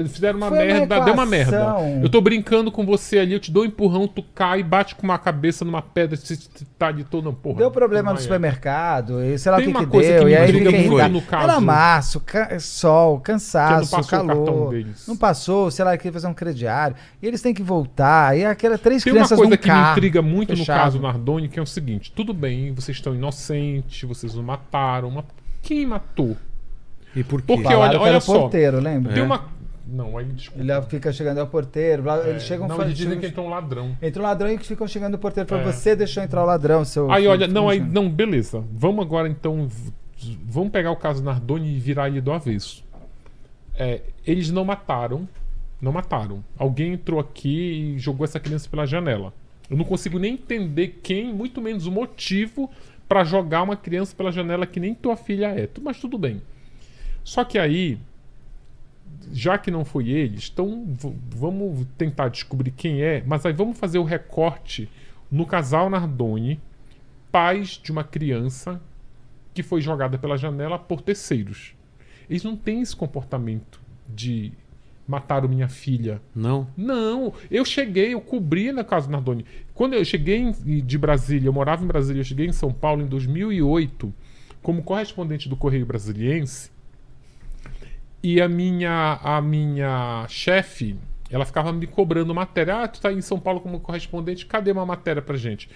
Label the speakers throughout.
Speaker 1: Eles fizeram uma
Speaker 2: Foi uma
Speaker 1: merda, deu uma merda.
Speaker 2: equação.
Speaker 1: Eu tô brincando com você ali, eu te dou um empurrão, tu cai, bate com uma cabeça numa pedra, se tá de todo, não, porra.
Speaker 2: Deu problema
Speaker 1: não
Speaker 2: no
Speaker 1: vai,
Speaker 2: supermercado, e sei lá o
Speaker 1: Tem
Speaker 2: que
Speaker 1: uma
Speaker 2: que
Speaker 1: coisa
Speaker 2: deu,
Speaker 1: que me
Speaker 2: e aí
Speaker 1: intriga
Speaker 2: fica
Speaker 1: muito
Speaker 2: irritado.
Speaker 1: no caso.
Speaker 2: Era março, sol,
Speaker 1: Que
Speaker 2: cansaço,
Speaker 1: não passou o cartão
Speaker 2: calor.
Speaker 1: deles.
Speaker 2: Não passou, sei lá, queria fazer um crediário. E eles têm que voltar. E aquela três
Speaker 1: Tem uma
Speaker 2: crianças
Speaker 1: coisa
Speaker 2: num
Speaker 1: que me
Speaker 2: carro
Speaker 1: intriga muito
Speaker 2: fechado.
Speaker 1: no caso Nardoni, que é o seguinte: tudo bem, vocês estão inocentes, vocês o mataram, mas quem matou?
Speaker 3: E por quê?
Speaker 1: Porque
Speaker 2: Falaram
Speaker 1: olha,
Speaker 2: que era
Speaker 1: olha só.
Speaker 2: porteiro, lembra?
Speaker 1: Tem uma. Não, aí desculpa.
Speaker 2: Ele fica chegando ao porteiro, eles chegam
Speaker 1: Não, eles dizem que entrou um ladrão.
Speaker 2: entra um ladrão e ficam chegando ao porteiro. Fala,
Speaker 1: É.
Speaker 2: você deixou entrar o ladrão, seu.
Speaker 1: Aí
Speaker 2: filho,
Speaker 1: olha, não,
Speaker 2: como
Speaker 1: aí,
Speaker 2: chama?
Speaker 1: não, beleza. Vamos agora então. Vamos pegar o caso Nardoni e virar ele do avesso. Eles não mataram. Não mataram. Alguém entrou aqui e jogou essa criança pela janela. Eu não consigo nem entender quem, muito menos o motivo pra jogar uma criança pela janela que nem tua filha é. Mas tudo bem. Só que aí, já que não foi eles, então vamos tentar descobrir quem é, mas aí vamos fazer o recorte no casal Nardoni, pais de uma criança que foi jogada pela janela por terceiros. Eles não têm esse comportamento de mataram minha filha.
Speaker 3: Não?
Speaker 1: Não, eu cobri na casa Nardoni. Quando eu cheguei de Brasília, eu morava em Brasília, eu cheguei em São Paulo em 2008 como correspondente do Correio Brasiliense. E a minha chefe, ela ficava me cobrando matéria. Tu tá em São Paulo como correspondente, cadê uma matéria pra gente?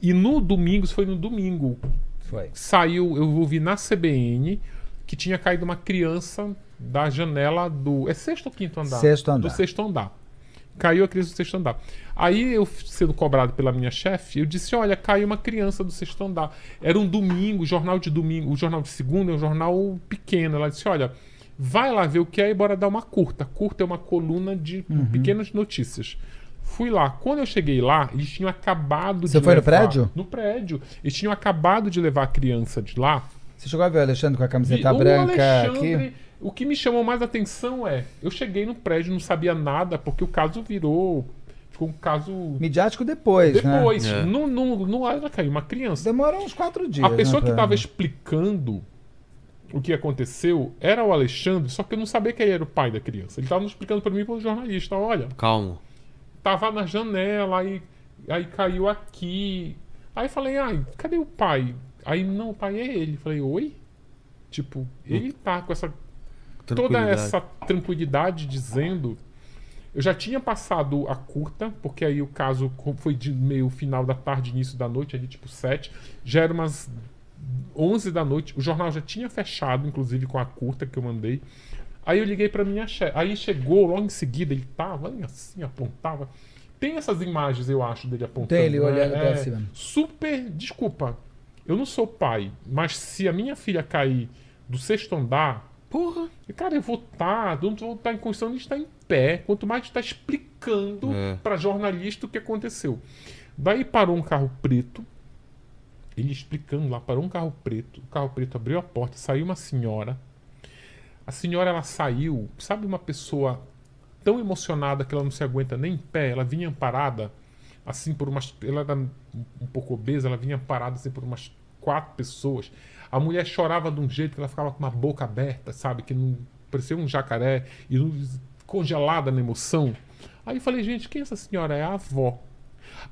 Speaker 1: E no domingo, isso foi no domingo,
Speaker 2: Foi.
Speaker 1: saiu, eu ouvi na CBN que tinha caído uma criança da janela do... É sexto ou quinto andar?
Speaker 2: Sexto andar.
Speaker 1: Do sexto andar. Caiu a criança do sexto andar. Aí eu, sendo cobrado pela minha chefe, eu disse, olha, caiu uma criança do sexto andar. Era um domingo, o jornal de segunda é um jornal pequeno. Ela disse, olha, vai lá ver o que é e bora dar uma curta. Curta é uma coluna de pequenas notícias. Fui lá. Quando eu cheguei lá, eles tinham acabado de
Speaker 2: Você foi no
Speaker 1: levar...
Speaker 2: prédio?
Speaker 1: No prédio. Eles tinham acabado de levar a criança de lá.
Speaker 2: Você chegou a ver o Alexandre com a camiseta
Speaker 1: O
Speaker 2: branca
Speaker 1: Alexandre,
Speaker 2: aqui?
Speaker 1: o que me chamou mais atenção é... Eu cheguei no prédio, não sabia nada, porque o caso virou... Ficou um caso...
Speaker 2: Midiático depois, né?
Speaker 1: Depois.
Speaker 3: É.
Speaker 1: No ar já caiu uma criança.
Speaker 2: Demora uns 4 dias.
Speaker 1: A pessoa
Speaker 2: né,
Speaker 1: que
Speaker 2: pra-
Speaker 1: estava explicando o que aconteceu era o Alexandre, só que eu não sabia quem era o pai da criança. Ele estava explicando para mim pelo jornalista, olha,
Speaker 3: Calma.
Speaker 1: tava na janela, aí caiu aqui. Aí falei, ai, cadê o pai? Aí, não, o pai é ele. Falei, oi? Tipo, ele tá com essa toda
Speaker 3: Tranquilidade.
Speaker 1: essa tranquilidade dizendo... Eu já tinha passado a curta, porque aí o caso foi de meio final da tarde, início da noite, ali tipo 7. Já era umas 11 da noite. O jornal já tinha fechado, inclusive com a curta que eu mandei. Aí eu liguei pra minha chefe. Aí chegou, logo em seguida, ele tava assim, apontava. Tem essas imagens, eu acho, dele apontando.
Speaker 2: Tem ele
Speaker 1: né?
Speaker 2: olhando pra cima.
Speaker 1: Super... Desculpa, eu não sou pai, mas se a minha filha cair do sexto andar...
Speaker 3: Porra.
Speaker 1: Cara, eu vou não vou estar em condição de estar em pé, quanto mais de estar explicando para jornalista o que aconteceu. Daí parou um carro preto, ele explicando lá, parou um carro preto, o carro preto abriu a porta, saiu uma senhora. A senhora, ela saiu, sabe, uma pessoa tão emocionada que ela não se aguenta nem em pé, ela vinha parada, assim, por umas... Ela era um pouco obesa, ela vinha parada, assim, por umas 4 pessoas. A mulher chorava de um jeito que ela ficava com uma boca aberta, sabe? Que não parecia um jacaré e congelada na emoção. Aí eu falei, gente, quem é essa senhora? É a avó.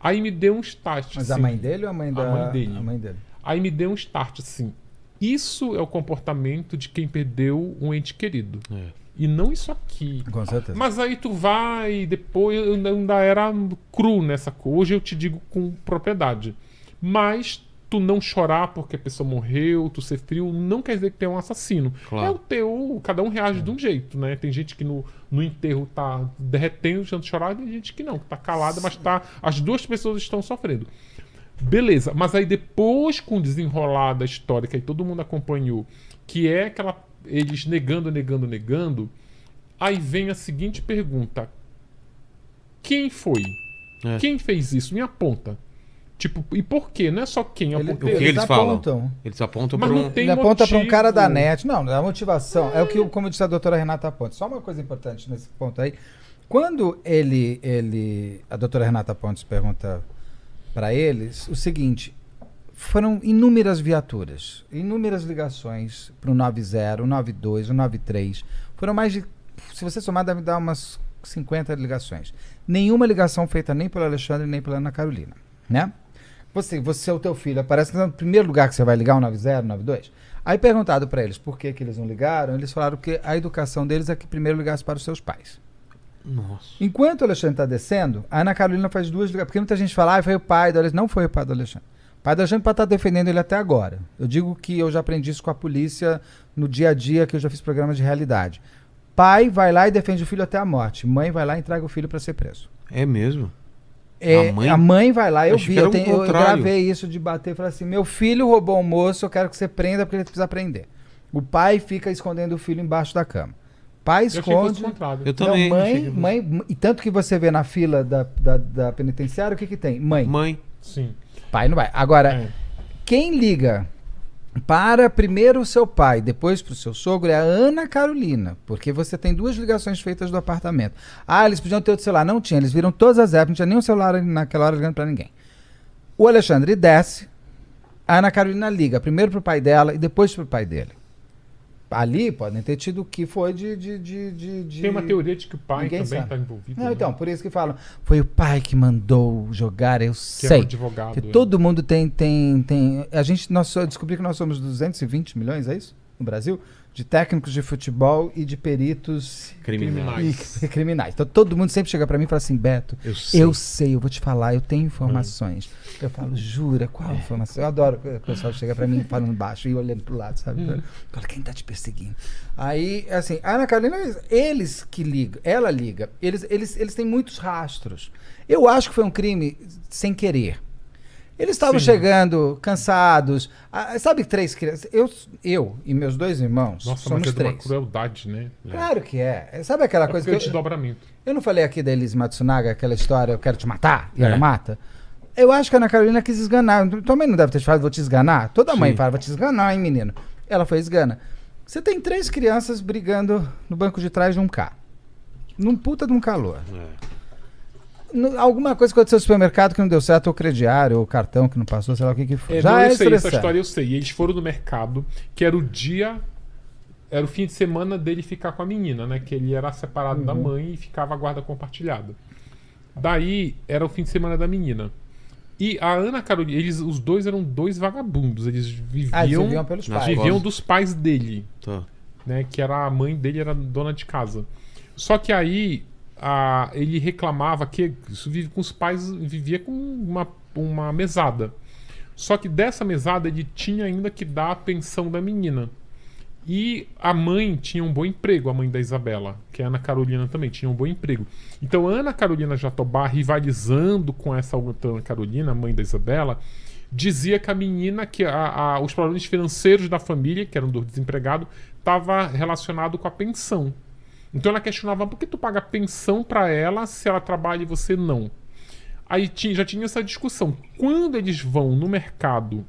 Speaker 1: Aí me deu um start.
Speaker 2: Mas
Speaker 1: assim.
Speaker 2: a mãe dele ou a mãe da...
Speaker 1: mãe dele.
Speaker 2: A mãe dele.
Speaker 1: Aí me deu um start assim. Isso é o comportamento de quem perdeu um ente querido.
Speaker 3: É.
Speaker 1: E não isso aqui.
Speaker 2: Com certeza.
Speaker 1: Mas aí tu vai, depois eu ainda era cru nessa coisa. Hoje eu te digo com propriedade. Mas tu não chorar porque a pessoa morreu, tu ser frio, não quer dizer que tem um assassino.
Speaker 3: Claro.
Speaker 1: É o teu, cada um reage de um jeito, né? Tem gente que no enterro tá derretendo, deixando de chorar, e tem gente que não, que tá calada, mas tá. As duas pessoas estão sofrendo. Beleza, mas aí depois, com o desenrolar da história que aí todo mundo acompanhou, que é aquela. Eles negando, aí vem a seguinte pergunta: quem foi?
Speaker 3: É.
Speaker 1: Quem fez isso? Me aponta. Tipo, e por quê? Não é só quem.
Speaker 2: Ele-
Speaker 3: O que eles falam? Eles apontam
Speaker 1: Mas
Speaker 3: para
Speaker 1: não tem
Speaker 2: Ele aponta para um cara da
Speaker 1: motivo.
Speaker 2: net. Não, a motivação. É o que, como disse a doutora Renata Pontes. Só uma coisa importante nesse ponto aí. Quando a doutora Renata Pontes pergunta para eles o seguinte: foram inúmeras viaturas, inúmeras ligações para o 90, o 92, o 93. Foram mais de se você somar, deve dar umas 50 ligações. Nenhuma ligação feita nem pelo Alexandre, nem pela Ana Carolina, né? Você o teu filho, aparece no primeiro lugar que você vai ligar, o 90, 92. Aí perguntado para eles por que eles não ligaram, eles falaram que a educação deles é que primeiro ligasse para os seus pais.
Speaker 3: Nossa.
Speaker 2: Enquanto o Alexandre está descendo, a Ana Carolina faz 2 ligações. Porque muita gente fala, foi o pai do Alexandre. Não foi o pai do Alexandre. O pai do Alexandre pode estar defendendo ele até agora. Eu digo que eu já aprendi isso com a polícia no dia a dia, que eu já fiz programa de realidade. Pai vai lá e defende o filho até a morte. Mãe vai lá e entrega o filho para ser preso.
Speaker 3: É mesmo?
Speaker 2: A mãe vai lá, eu
Speaker 3: Acho
Speaker 2: vi,
Speaker 3: que era
Speaker 2: eu gravei isso de bater e falei assim, meu filho roubou um moço, eu quero que você prenda porque ele precisa prender. O pai fica escondendo o filho embaixo da cama. Pai esconde.
Speaker 3: Eu também.
Speaker 2: Não, mãe, e tanto que você vê na fila da penitenciária, o que tem? Mãe.
Speaker 1: Sim.
Speaker 2: Pai não vai. Agora, quem liga para primeiro o seu pai, depois para o seu sogro, é a Ana Carolina, porque você tem 2 ligações feitas do apartamento. Eles podiam ter outro celular. Não tinha, eles viram todas as apps, não tinha nenhum celular naquela hora ligando para ninguém. O Alexandre desce, a Ana Carolina liga primeiro para o pai dela e depois para o pai dele. Ali podem ter tido o que foi de...
Speaker 1: Tem uma teoria de que o pai
Speaker 2: Ninguém
Speaker 1: também
Speaker 2: sabe.
Speaker 1: está envolvido.
Speaker 2: Não,
Speaker 1: né?
Speaker 2: então, por isso que falam. Foi o pai que mandou jogar, eu
Speaker 1: Que
Speaker 2: sei.
Speaker 1: é um advogado.
Speaker 2: Porque todo mundo tem... Eu descobri que nós somos 220 milhões, é isso? No Brasil? De técnicos de futebol e de peritos criminais. Então todo mundo sempre chega pra mim e fala assim, Beto, eu sei, eu vou te falar, eu tenho informações. Eu falo, jura, qual informação? Eu adoro o pessoal chega pra mim falando baixo e olhando pro lado, sabe? Fala, quem tá te perseguindo? Aí, assim, a Ana Carolina, eles que ligam, ela liga, eles têm muitos rastros. Eu acho que foi um crime sem querer. Eles estavam chegando, cansados. Sabe, 3 crianças? Eu e meus 2 irmãos
Speaker 1: Nossa,
Speaker 2: somos
Speaker 1: mas é
Speaker 2: 3.
Speaker 1: uma crueldade, né?
Speaker 2: Claro que é. Sabe aquela coisa que...
Speaker 1: desdobramento.
Speaker 2: Eu não falei aqui da Elise Matsunaga, aquela história, eu quero te matar, e ela mata? Eu acho que a Ana Carolina quis esganar. Também não deve ter te falado, vou te esganar? Toda mãe fala, vou te esganar, hein, menino? Ela foi esgana. Você tem 3 crianças brigando no banco de trás de um carro. Num puta de um calor. Alguma coisa aconteceu no supermercado que não deu certo, ou crediário, ou cartão que não passou, sei lá o que foi.
Speaker 1: Eu sei, essa história eu sei. E eles foram no mercado, que era o fim de semana dele ficar com a menina, né? Que ele era separado da mãe e ficava a guarda compartilhada. Daí, era o fim de semana da menina. E a Ana Carolina, os 2 eram 2 vagabundos. Eles viviam
Speaker 2: pelos pais.
Speaker 1: Viviam dos pais dele.
Speaker 3: Tá.
Speaker 1: Né? Que era a mãe dele, era dona de casa. Só que aí... ele reclamava que com os pais vivia com uma mesada. Só que dessa mesada ele tinha ainda que dar a pensão da menina. E a mãe tinha um bom emprego, a mãe da Isabela, que é a Ana Carolina também, tinha um bom emprego. Então a Ana Carolina Jatobá, rivalizando com essa outra Ana Carolina, a mãe da Isabela, dizia que a menina, que os problemas financeiros da família, que eram do desempregado, estava relacionado com a pensão. Então ela questionava, por que tu paga pensão pra ela se ela trabalha e você não? Aí já tinha essa discussão. Quando eles vão no mercado,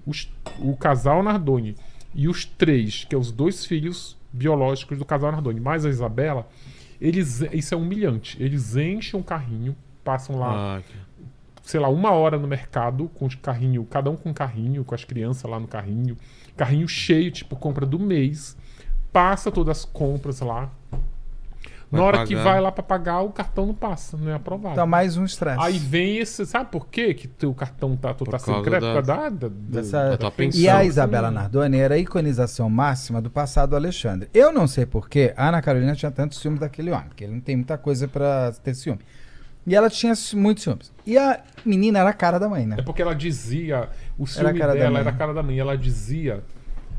Speaker 1: o casal Nardoni e os 3, que são os 2 filhos biológicos do casal Nardoni, mais a Isabela, isso é humilhante. Eles enchem um carrinho, passam lá, sei lá, 1 hora no mercado, com os carrinhos, cada um com um carrinho, com as crianças lá no carrinho cheio, tipo compra do mês, passa todas as compras lá. Na hora que vai lá pra pagar, o cartão não passa, não é aprovado.
Speaker 2: Então, mais um estresse.
Speaker 1: Aí vem esse... Sabe por quê que o cartão tá sem crédito?
Speaker 2: Da pensão. E a Isabela Nardoni era a iconização máxima do passado do Alexandre. Eu não sei por que a Ana Carolina tinha tanto ciúme daquele homem, porque ele não tem muita coisa pra ter ciúme. E ela tinha muitos ciúmes. E a menina era a cara da mãe, né?
Speaker 1: É porque ela dizia... O ciúme dela era a cara da mãe. Ela dizia...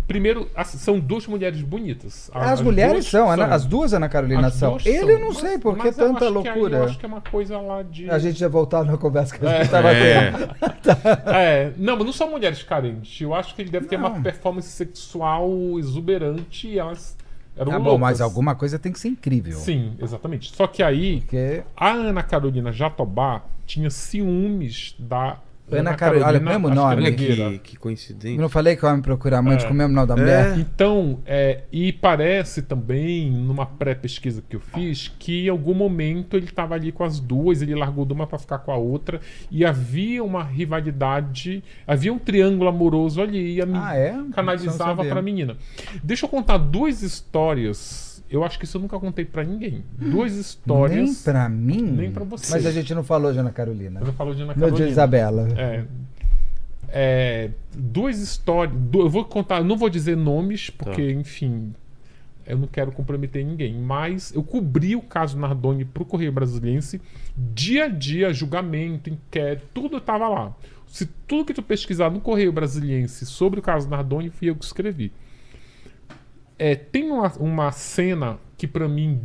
Speaker 1: Primeiro, são 2 mulheres bonitas.
Speaker 2: As mulheres são, as 2 Ana Carolina são. Ele eu não sei por que tanta loucura.
Speaker 1: Eu acho que é uma coisa lá de...
Speaker 2: A gente já voltava na conversa que a gente estava tendo.
Speaker 1: Não, mas não são mulheres carentes. Eu acho que ele deve ter uma performance sexual exuberante e elas eram loucas. Bom,
Speaker 2: mas alguma coisa tem que ser incrível.
Speaker 1: Sim, exatamente. Só que aí, a Ana Carolina Jatobá tinha ciúmes da...
Speaker 2: Ana Carolina, olha, mesmo nome.
Speaker 3: Olha que coincidência.
Speaker 2: Eu não falei que o homem procura amante com o mesmo nome da mulher?
Speaker 1: Então, e parece também, numa pré-pesquisa que eu fiz, que em algum momento ele estava ali com as 2, ele largou de uma para ficar com a outra, e havia uma rivalidade, havia um triângulo amoroso ali, e a menina canalizava para a menina. Deixa eu contar 2 histórias Eu acho que isso eu nunca contei pra ninguém. Duas histórias.
Speaker 2: Nem pra mim?
Speaker 1: Nem pra você.
Speaker 2: Mas a gente não falou de Ana Carolina.
Speaker 1: Eu não falo de Ana
Speaker 2: No
Speaker 1: Carolina.
Speaker 2: de Isabela.
Speaker 1: Duas histórias. Eu vou contar, não vou dizer nomes, porque, enfim, eu não quero comprometer ninguém. Mas eu cobri o caso Nardoni pro Correio Brasiliense, dia a dia, julgamento, inquérito, tudo estava lá. Se tudo que tu pesquisar no Correio Brasiliense sobre o caso Nardoni, fui eu que escrevi. Tem uma cena que pra mim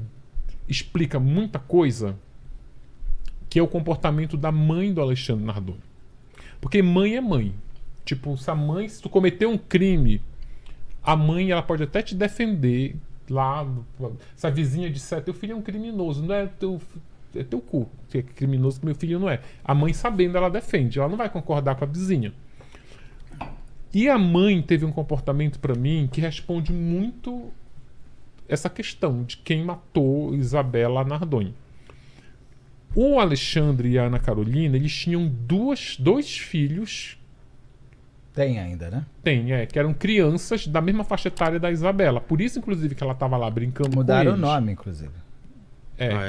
Speaker 1: explica muita coisa, que é o comportamento da mãe do Alexandre Nardoni. Porque mãe é mãe. Tipo, se tu cometeu um crime, a mãe ela pode até te defender lá. Se a vizinha disser, teu filho é um criminoso, não é teu cu que é criminoso, que meu filho não é. A mãe, sabendo, ela defende. Ela não vai concordar com a vizinha. E a mãe teve um comportamento pra mim que responde muito essa questão de quem matou Isabela Nardoni. O Alexandre e a Ana Carolina, eles tinham dois filhos.
Speaker 2: Tem ainda, né?
Speaker 1: Que eram crianças da mesma faixa etária da Isabela. Por isso, inclusive, que ela estava lá brincando
Speaker 2: Mudaram
Speaker 1: com
Speaker 2: o
Speaker 1: eles.
Speaker 2: nome, inclusive.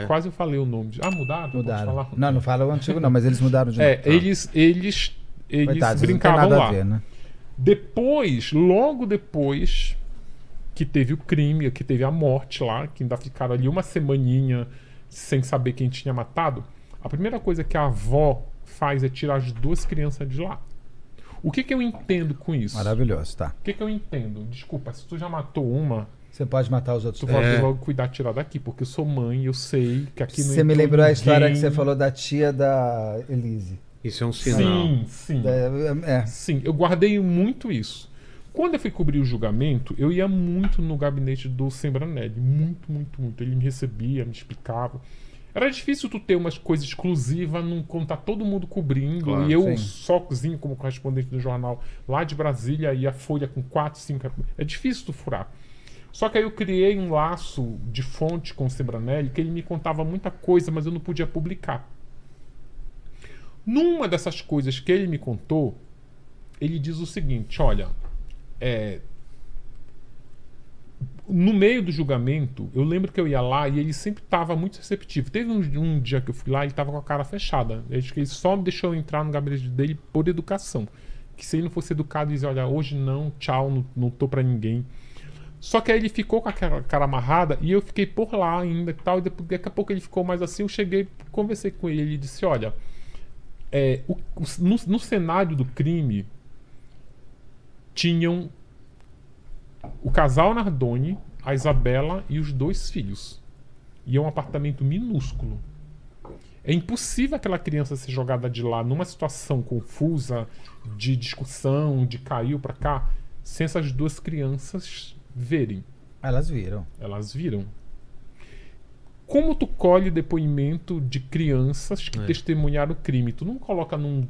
Speaker 1: Quase eu falei o nome. Mudaram?
Speaker 2: Mudaram. Não fala o antigo não, mas eles mudaram de nome.
Speaker 1: Eles
Speaker 2: Coitados,
Speaker 1: brincavam
Speaker 2: não tem nada
Speaker 1: lá.
Speaker 2: a ver, né?
Speaker 1: Logo depois que teve o crime, que teve a morte lá, que ainda ficaram ali uma semaninha sem saber quem tinha matado, a primeira coisa que a avó faz é tirar as duas crianças de lá. O que eu entendo com isso?
Speaker 2: Maravilhoso, tá.
Speaker 1: O que eu entendo? Desculpa, se tu já matou uma,
Speaker 2: Você pode matar os outros
Speaker 1: tu
Speaker 2: três.
Speaker 1: pode logo cuidar de tirar daqui, porque eu sou mãe, eu sei que aqui não
Speaker 2: Você me
Speaker 1: entrou
Speaker 2: lembrou a
Speaker 1: ninguém.
Speaker 2: história que você falou da tia da Elise.
Speaker 3: Isso é um sinal.
Speaker 1: Sim.
Speaker 2: É.
Speaker 1: Sim, eu guardei muito isso. Quando eu fui cobrir o julgamento, eu ia muito no gabinete do Sembranelli. Muito, muito, muito. Ele me recebia, me explicava. Era difícil tu ter umas coisas exclusivas, quando tá todo mundo cobrindo.
Speaker 3: Claro,
Speaker 1: e eu
Speaker 2: sim.
Speaker 1: sozinho como correspondente do jornal lá de Brasília e a Folha com 4, 5... É difícil tu furar. Só que aí eu criei um laço de fonte com o Sembranelli que ele me contava muita coisa, mas eu não podia publicar. Numa dessas coisas que ele me contou, ele diz o seguinte, olha... No meio do julgamento, eu lembro que eu ia lá e ele sempre estava muito receptivo. Teve um dia que eu fui lá e ele estava com a cara fechada. Acho que ele só me deixou entrar no gabinete dele por educação. Que se ele não fosse educado, ele dizia, olha, hoje não, tchau, não tô pra ninguém. Só que aí ele ficou com a cara amarrada e eu fiquei por lá ainda e tal. E daqui a pouco ele ficou mais assim, eu cheguei, conversei com ele. Ele disse, olha, no cenário do crime tinham o casal Nardoni, a Isabela e os 2 filhos. E é um apartamento minúsculo. É impossível aquela criança ser jogada de lá numa situação confusa, de discussão, de caiu pra cá, sem essas 2 crianças verem.
Speaker 2: Elas viram.
Speaker 1: Elas viram. Como tu colhe depoimento de crianças que testemunharam o crime? Tu não coloca num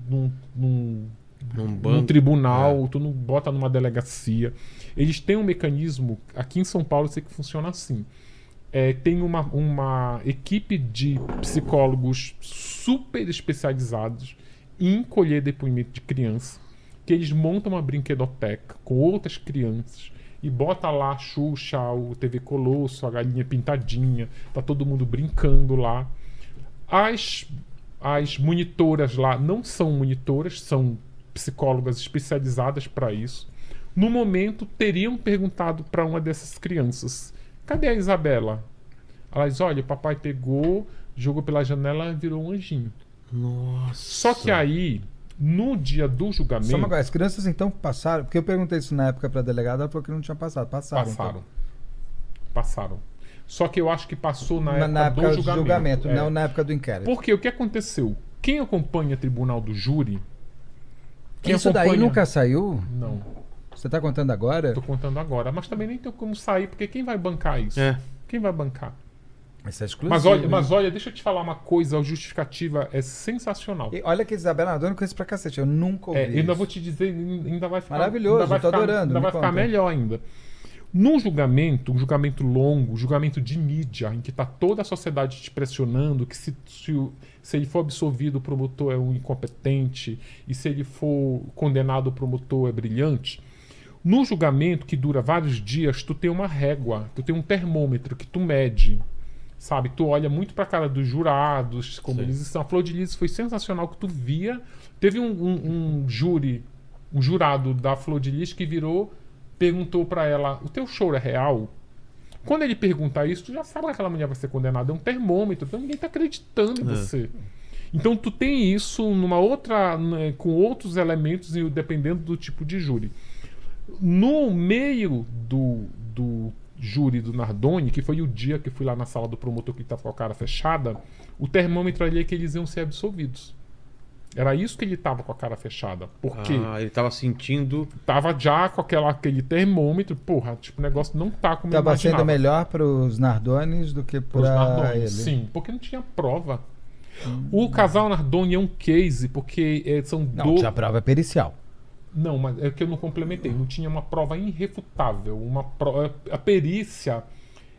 Speaker 1: tribunal, tu não bota numa delegacia. Eles têm um mecanismo, aqui em São Paulo eu sei que funciona assim. Tem uma equipe de psicólogos super especializados em colher depoimento de criança, que eles montam uma brinquedoteca com outras crianças e bota lá a Xuxa, o TV Colosso, a Galinha Pintadinha, tá todo mundo brincando lá. As monitoras lá não são monitoras, são psicólogas especializadas para isso. No momento, teriam perguntado para uma dessas crianças, cadê a Isabela? Ela diz, olha, o papai pegou, jogou pela janela e virou um anjinho.
Speaker 3: Nossa.
Speaker 1: Só que aí, no dia do julgamento...
Speaker 2: Só uma coisa, as crianças então passaram, porque eu perguntei isso na época pra delegada, ela falou que não tinha passado.
Speaker 1: Passaram. Só que eu acho que passou na época do
Speaker 2: do julgamento, não na época do inquérito.
Speaker 1: Porque o que aconteceu? Quem acompanha Tribunal do Júri...
Speaker 2: Isso daí nunca saiu?
Speaker 1: Não.
Speaker 2: Você tá contando agora?
Speaker 1: Tô contando agora. Mas também nem tem como sair, porque quem vai bancar isso? Quem vai bancar?
Speaker 2: Isso é exclusivo.
Speaker 1: Mas olha, deixa eu te falar uma coisa, a justificativa é sensacional.
Speaker 2: E olha que Isabela Nardoni conhece pra cacete, eu nunca ouvi isso.
Speaker 1: Ainda vou te dizer, ainda vai ficar...
Speaker 2: Maravilhoso,
Speaker 1: ainda vai
Speaker 2: eu tô
Speaker 1: ficar,
Speaker 2: adorando.
Speaker 1: Ainda vai ficar melhor ainda. Num julgamento, um julgamento longo, um julgamento de mídia, em que está toda a sociedade te pressionando, que se ele for absolvido, o promotor é um incompetente, e se ele for condenado, o promotor é brilhante, No julgamento, que dura vários dias, tu tem uma régua, tu tem um termômetro que tu mede, sabe? Tu olha muito pra cara dos jurados, como
Speaker 3: Sim.
Speaker 1: eles estão. A Flor de Lis foi sensacional, que tu via. Teve um júri, um jurado da Flor de Lis que virou, perguntou pra ela, o teu choro é real? Quando ele perguntar isso, tu já sabe que aquela mulher vai ser condenada. É um termômetro, então ninguém tá acreditando em você. Então tu tem isso numa outra, né, com outros elementos, dependendo do tipo de júri. No meio do júri do Nardoni, que foi o dia que eu fui lá na sala do promotor que estava com a cara fechada, o termômetro ali é que eles iam ser absolvidos. Era isso que ele estava com a cara fechada. Porque
Speaker 3: ele tava sentindo...
Speaker 1: tava já com aquele termômetro, porra, tipo, o negócio não tá como eu
Speaker 2: Tava
Speaker 1: imaginava.
Speaker 2: sendo melhor pros Nardones do que
Speaker 1: Pros
Speaker 2: pra
Speaker 1: Nardoni,
Speaker 2: ele.
Speaker 1: sim, porque não tinha prova. O casal Nardoni é um case, porque são
Speaker 2: Não, tinha prova pericial.
Speaker 1: Não, mas é que eu não complementei. Não tinha uma prova irrefutável. A perícia,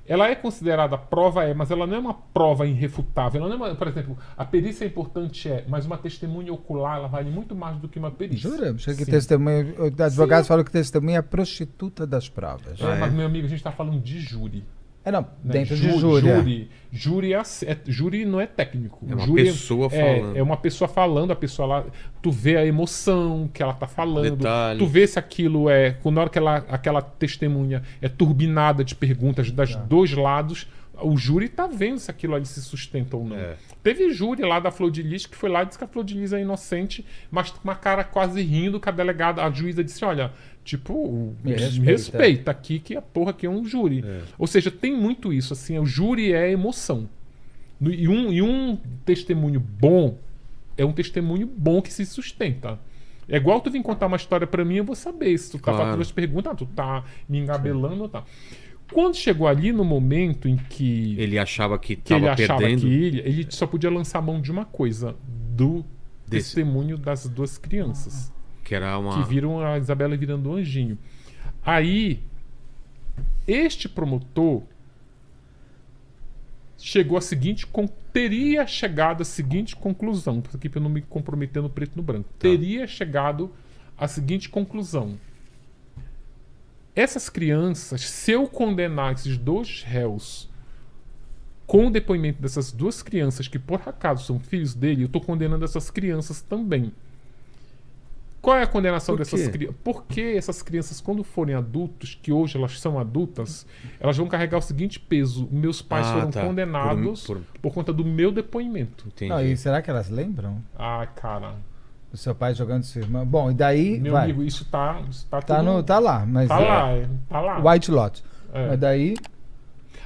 Speaker 1: ela é considerada prova, mas ela não é uma prova irrefutável. Ela não é por exemplo, a perícia é importante, mas uma testemunha ocular, ela vale muito mais do que uma perícia.
Speaker 2: Jura? Achei que
Speaker 1: Sim.
Speaker 2: testemunha. O advogado falou que testemunha é a prostituta das provas.
Speaker 1: Mas, meu amigo, a gente está falando de júri.
Speaker 2: Não,
Speaker 1: Né?
Speaker 2: dentro de júri.
Speaker 1: Júri não é técnico.
Speaker 3: É uma
Speaker 1: Júri
Speaker 3: pessoa falando.
Speaker 1: É uma pessoa falando, a pessoa lá. Tu vê a emoção que ela tá falando.
Speaker 3: Detalhes.
Speaker 1: Tu vê se aquilo na hora que aquela testemunha é turbinada de perguntas dos dois lados. O júri tá vendo se aquilo ali se sustenta ou não. Teve júri lá da Flor de Lis que foi lá e disse que a Flor de Lis é inocente, mas com uma cara quase rindo, que a juíza disse: olha, tipo, me respeita aqui, que a porra aqui é um júri. Ou seja, tem muito isso, assim, o júri é emoção. E um testemunho bom é um testemunho bom que se sustenta. É igual tu vir contar uma história pra mim, eu vou saber se tu tá fazendo as perguntas, tu tá me engabelando ou tá. Quando chegou ali no momento em que
Speaker 3: ele achava que
Speaker 1: ele
Speaker 3: estava
Speaker 1: achava
Speaker 3: perdendo,
Speaker 1: que ele só podia lançar a mão de uma coisa, do testemunho das duas crianças,
Speaker 3: que era
Speaker 1: que viram a Isabela virando um anjinho. Aí, este promotor teria chegado à seguinte conclusão, aqui para eu não me comprometer no preto e no branco, teria chegado à seguinte conclusão: essas crianças, se eu condenar esses dois réus com o depoimento dessas duas crianças, que por acaso são filhos dele, eu estou condenando essas crianças também. Qual é a condenação dessas crianças? Porque essas crianças, quando forem adultos, que hoje elas são adultas, elas vão carregar o seguinte peso: meus pais foram condenados por conta do meu depoimento.
Speaker 2: Não, e será que elas lembram?
Speaker 1: Ah, cara.
Speaker 2: O seu pai jogando sua irmã? Bom, e daí.
Speaker 1: Meu amigo, isso tá
Speaker 2: tá lá, mas.
Speaker 1: Tá lá.
Speaker 2: White Lotus. Mas daí.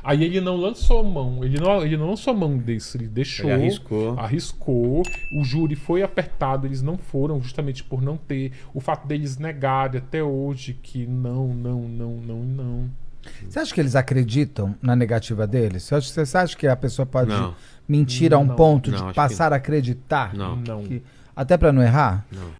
Speaker 1: Aí ele não lançou mão, ele não lançou mão desse, ele deixou,
Speaker 3: ele
Speaker 1: arriscou, o júri foi apertado, eles não foram, justamente por não ter, o fato deles negarem até hoje que não.
Speaker 2: Você acha que eles acreditam na negativa deles? Você acha que a pessoa pode mentir a um ponto de passar a acreditar?
Speaker 3: Não.
Speaker 2: Até para não errar?
Speaker 3: Não.